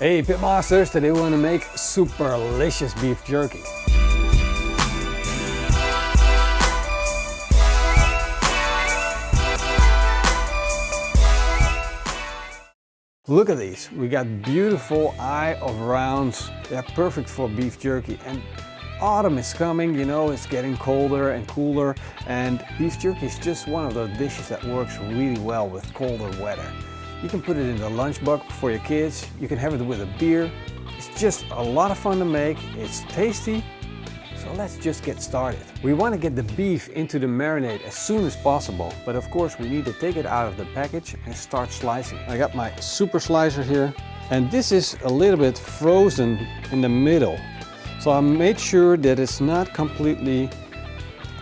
Hey Pitmasters, today we want to make super delicious beef jerky. Look at these, we got beautiful eye of rounds. They're perfect for beef jerky. And autumn is coming, you know, it's getting colder and cooler, and beef jerky is just one of those dishes that works really well with colder weather. You can put it in the lunchbox for your kids, you can have it with a beer. It's just a lot of fun to make, it's tasty, so let's just get started. We want to get the beef into the marinade as soon as possible, but of course we need to take it out of the package and start slicing. I got my super slicer here, and this is a little bit frozen in the middle. So I made sure that it's not completely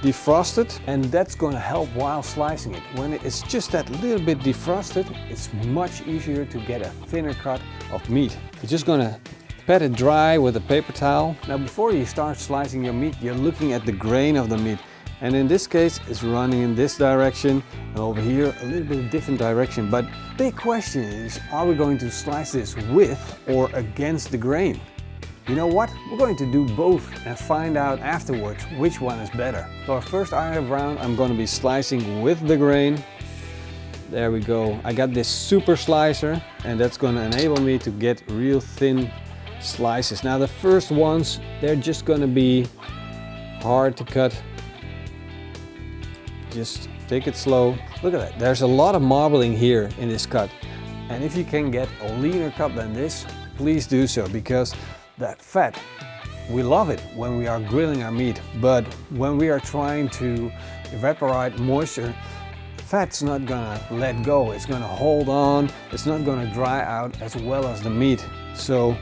defrosted, and that's going to help while slicing it. When it's just that little bit defrosted, it's much easier to get a thinner cut of meat. You're just going to pat it dry with a paper towel. Now before you start slicing your meat, you're looking at the grain of the meat. And in this case, it's running in this direction, and over here a little bit of different direction. But big question is, are we going to slice this with or against the grain? You know what? We're going to do both and find out afterwards which one is better. So our first eye of round, I'm going to be slicing with the grain. There we go. I got this super slicer, and that's going to enable me to get real thin slices. Now the first ones, they're just going to be hard to cut. Just take it slow. Look at that. There's a lot of marbling here in this cut. And if you can get a leaner cut than this, please do so, because that fat, we love it when we are grilling our meat, but when we are trying to evaporate moisture, fat's not gonna let go. It's gonna hold on. It's not gonna dry out as well as the meat. So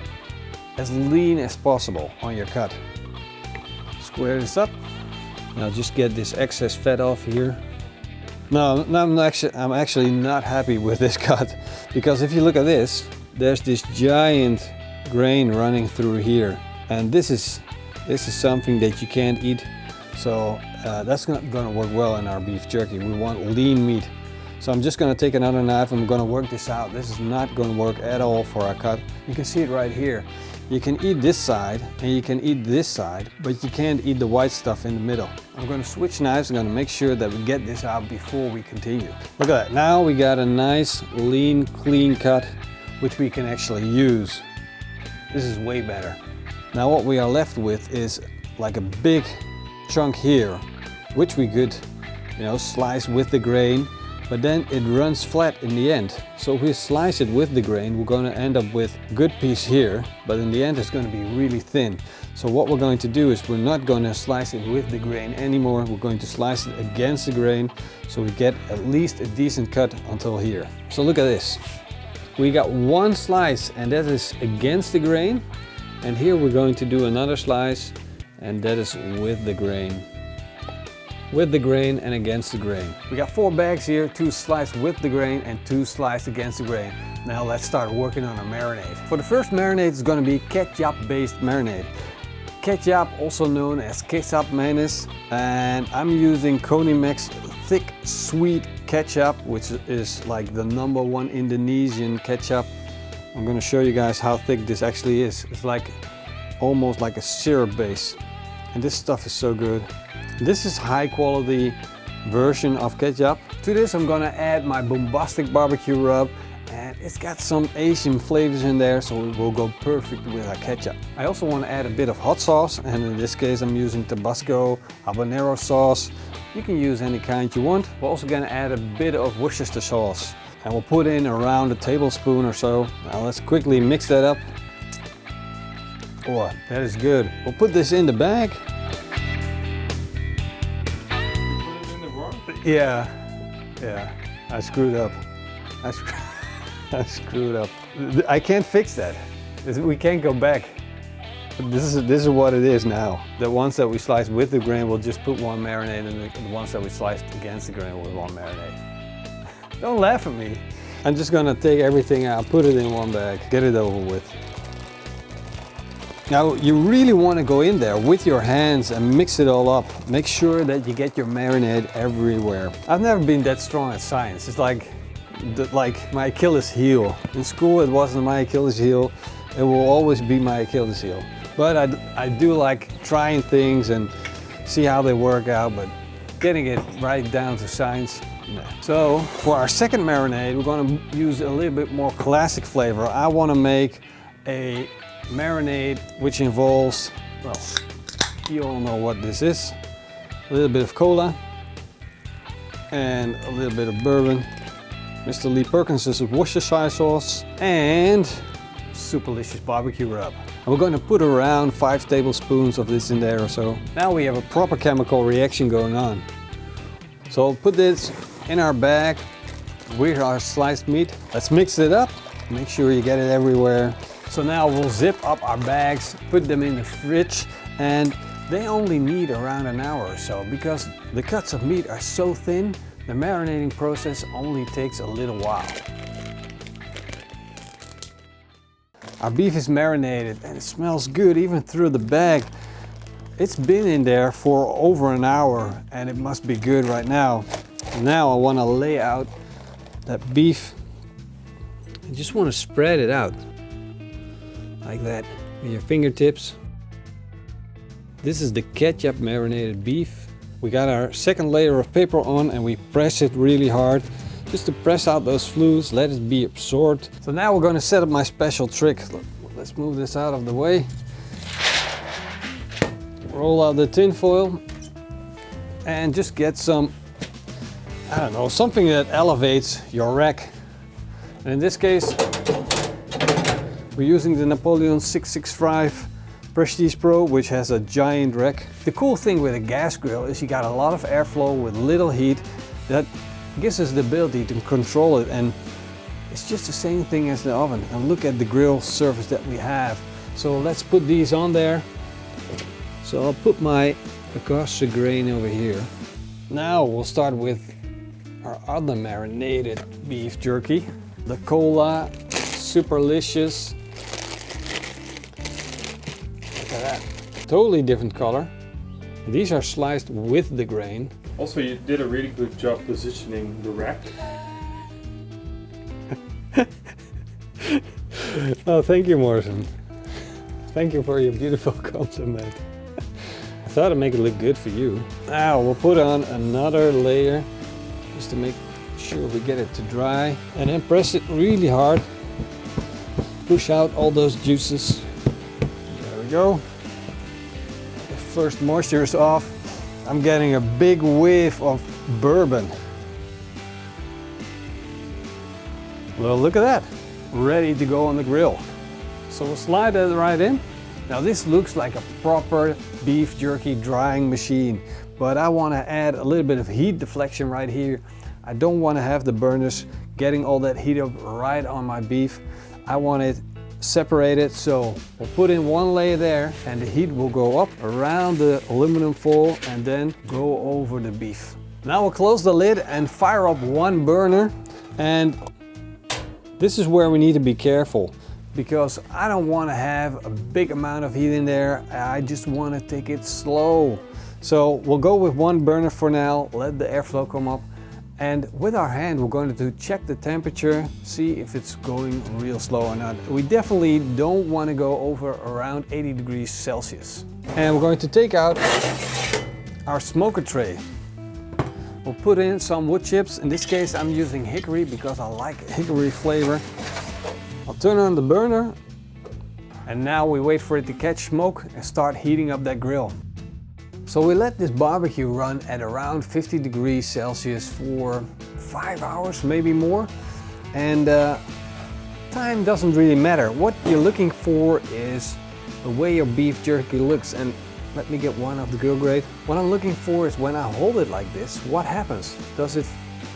as lean as possible on your cut. Square this up. Now just get this excess fat off here. No, I'm actually not happy with this cut, because if you look at this, there's this giant grain running through here, and this is something that you can't eat. So that's not going to work well in our beef jerky. We want lean meat. So I'm just going to take another knife. I'm going to work this out. This is not going to work at all for our cut. You can see it right here. You can eat this side and you can eat this side, but you can't eat the white stuff in the middle. I'm going to switch knives. I'm going to make sure that we get this out before we continue. Look at that. Now we got a nice lean, clean cut, which we can actually use. This is way better. Now what we are left with is like a big chunk here, which we could, you know, slice with the grain, but then it runs flat in the end. So if we slice it with the grain, we're going to end up with a good piece here, but in the end it's going to be really thin. So what we're going to do is we're not going to slice it with the grain anymore. We're going to slice it against the grain, so we get at least a decent cut until here. So look at this. We got one slice, and that is against the grain, and here we're going to do another slice, and that is with the grain. With the grain and against the grain. We got 4 bags here, 2 sliced with the grain and 2 sliced against the grain. Now let's start working on our marinade. For the first marinade, it's going to be ketchup based marinade. Ketchup, also known as ketchup mayonnaise, and I'm using Konimax thick sweet ketchup, which is like the #1 Indonesian ketchup. I'm going to show you guys how thick this actually is. It's like almost like a syrup base, and this stuff is so good. This is high quality version of ketchup. To this I'm going to add my bombastic barbecue rub, and it's got some Asian flavors in there, so it will go perfect with our ketchup. I also want to add a bit of hot sauce, and in this case I'm using Tabasco habanero sauce. You can use any kind you want. We're also going to add a bit of Worcestershire sauce, and we'll put in around a tablespoon or so. Now let's quickly mix that up. Oh, that is good. We'll put this in the bag. You put it in the wrong? Yeah, I screwed up. I screwed up. I can't fix that. We can't go back. This is what it is now. The ones that we sliced with the grain, we'll just put one marinade, and the ones that we sliced against the grain will one marinade. Don't laugh at me. I'm just gonna take everything out, put it in one bag, get it over with. Now you really want to go in there with your hands and mix it all up. Make sure that you get your marinade everywhere. I've never been that strong at science. It's like my Achilles heel. In school it wasn't my Achilles heel. It will always be my Achilles heel. But I do like trying things and see how they work out, but getting it right down to science, no. So for our second marinade, we're going to use a little bit more classic flavor. I want to make a marinade which involves, well, you all know what this is. A little bit of cola and a little bit of bourbon. Mr. Lee Perkins' Worcestershire sauce and superlicious barbecue rub. And we're going to put around 5 tablespoons of this in there or so. Now we have a proper chemical reaction going on. So I'll put this in our bag with our sliced meat. Let's mix it up. Make sure you get it everywhere. So now we'll zip up our bags, put them in the fridge, and they only need around an hour or so because the cuts of meat are so thin, the marinating process only takes a little while. Our beef is marinated and it smells good even through the bag. It's been in there for over an hour and it must be good right now. Now I want to lay out that beef. I just want to spread it out like that with your fingertips. This is the ketchup marinated beef. We got our second layer of paper on and we press it really hard just to press out those fluids, let it be absorbed. So now we're going to set up my special trick. Let's move this out of the way. Roll out the tin foil and just get some, I don't know, something that elevates your rack. And in this case, we're using the Napoleon 665 Prestige Pro, which has a giant rack. The cool thing with a gas grill is you got a lot of airflow with little heat that gives us the ability to control it, and it's just the same thing as the oven. And look at the grill surface that we have. So let's put these on there. So I'll put my Acces grain over here. Now we'll start with our other marinated beef jerky. The cola, superlicious. Look at that. Totally different color. These are sliced with the grain. Also, you did a really good job positioning the rack. Oh, thank you, Morrison. Thank you for your beautiful compliment. I thought I'd make it look good for you. Now we'll put on another layer just to make sure we get it to dry, and then press it really hard. Push out all those juices. There we go. The first moisture is off. I'm getting a big whiff of bourbon. Well, look at that. Ready to go on the grill. So we'll slide that right in. Now this looks like a proper beef jerky drying machine, but I want to add a little bit of heat deflection right here. I don't want to have the burners getting all that heat up right on my beef. I want it separated, so we'll put in one layer there and the heat will go up around the aluminum foil and then go over the beef. Now we'll close the lid and fire up one burner, and this is where we need to be careful because I don't want to have a big amount of heat in there. I just want to take it slow. So we'll go with one burner for now, let the airflow come up, and with our hand we're going to check the temperature, see if it's going real slow or not. We definitely don't want to go over around 80 degrees Celsius. And we're going to take out our smoker tray. We'll put in some wood chips. In this case I'm using hickory because I like hickory flavor. I'll turn on the burner and now we wait for it to catch smoke and start heating up that grill. So we let this barbecue run at around 50 degrees Celsius for 5 hours, maybe more. And time doesn't really matter. What you're looking for is the way your beef jerky looks. And let me get one of the grill grate. What I'm looking for is when I hold it like this, what happens? Does it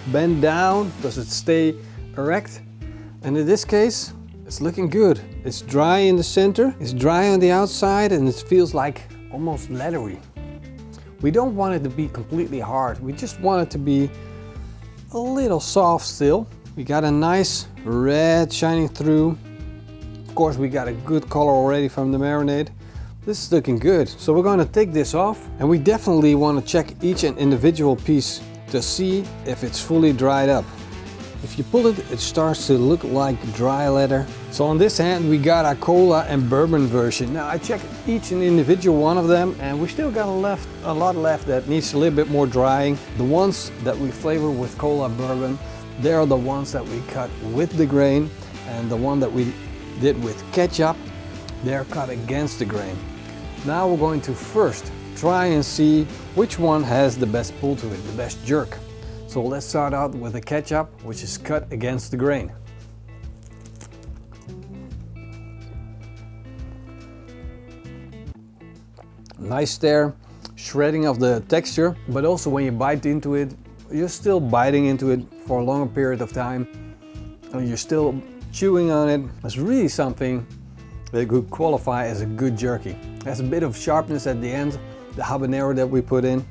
bend down? Does it stay erect? And in this case, it's looking good. It's dry in the center, it's dry on the outside, and it feels like almost leathery. We don't want it to be completely hard. We just want it to be a little soft still. We got a nice red shining through. Of course, we got a good color already from the marinade. This is looking good. So we're going to take this off, and we definitely want to check each and individual piece to see if it's fully dried up. If you pull it, it starts to look like dry leather. So on this hand we got a cola and bourbon version. Now I checked each and individual one of them, and we still got a lot left that needs a little bit more drying. The ones that we flavor with cola bourbon, they are the ones that we cut with the grain, and the one that we did with ketchup, they're cut against the grain. Now we're going to first try and see which one has the best pull to it, the best jerk. So let's start out with the ketchup, which is cut against the grain. Nice there, shredding of the texture, but also when you bite into it, you're still biting into it for a longer period of time, and you're still chewing on it. It's really something that could qualify as a good jerky. It has a bit of sharpness at the end, the habanero that we put in,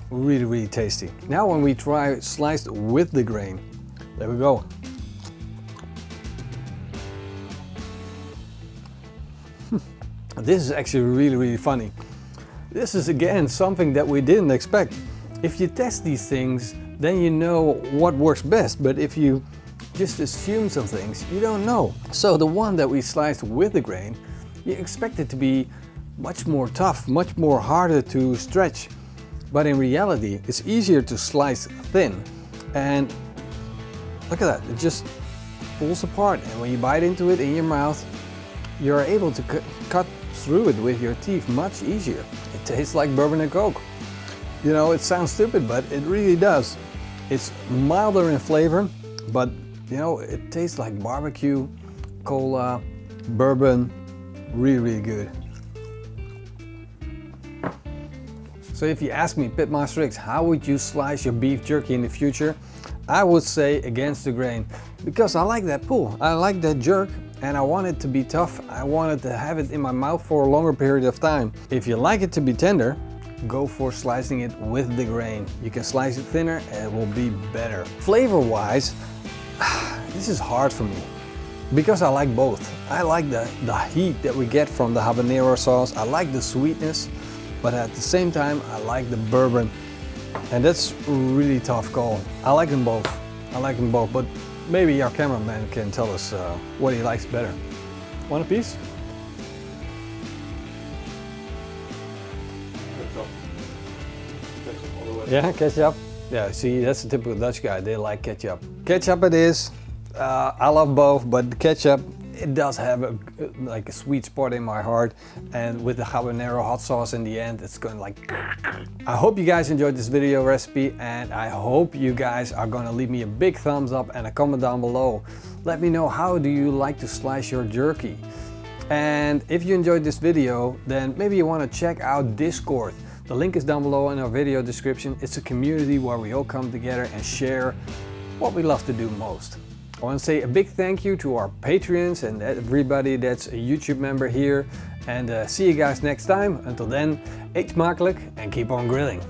really tasty. Now when we try sliced with the grain, there we go. This is actually really funny. This is again something that we didn't expect. If you test these things, then you know what works best, but if you just assume some things, you don't know. So the one that we sliced with the grain, you expect it to be much more tough, much more harder to stretch. But in reality, it's easier to slice thin. And look at that, it just pulls apart. And when you bite into it in your mouth, you're able to cut through it with your teeth much easier. It tastes like bourbon and Coke. You know, it sounds stupid, but it really does. It's milder in flavor, but you know, it tastes like barbecue, cola, bourbon, really good. So if you ask me, Pitmaster X, how would you slice your beef jerky in the future? I would say against the grain, because I like that pull, I like that jerk, and I want it to be tough. I wanted to have it in my mouth for a longer period of time. If you like it to be tender, go for slicing it with the grain. You can slice it thinner and it will be better. Flavor-wise, this is hard for me, because I like both. I like the heat that we get from the habanero sauce. I like the sweetness, but at the same time, I like the bourbon. And that's a really tough call. I like them both. I like them both, but maybe our cameraman can tell us what he likes better. Want a piece? Ketchup all the way. Yeah, ketchup. Yeah, see, that's the typical Dutch guy. They like ketchup. Ketchup it is. I love both, but the ketchup, it does have a sweet spot in my heart, and with the habanero hot sauce in the end, it's going like... I hope you guys enjoyed this video recipe, and I hope you guys are going to leave me a big thumbs up and a comment down below. Let me know, how do you like to slice your jerky? And if you enjoyed this video, then maybe you want to check out Discord. The link is down below in our video description. It's a community where we all come together and share what we love to do most. I want to say a big thank you to our Patreons and everybody that's a YouTube member here. And see you guys next time. Until then, eet smakelijk and keep on grilling.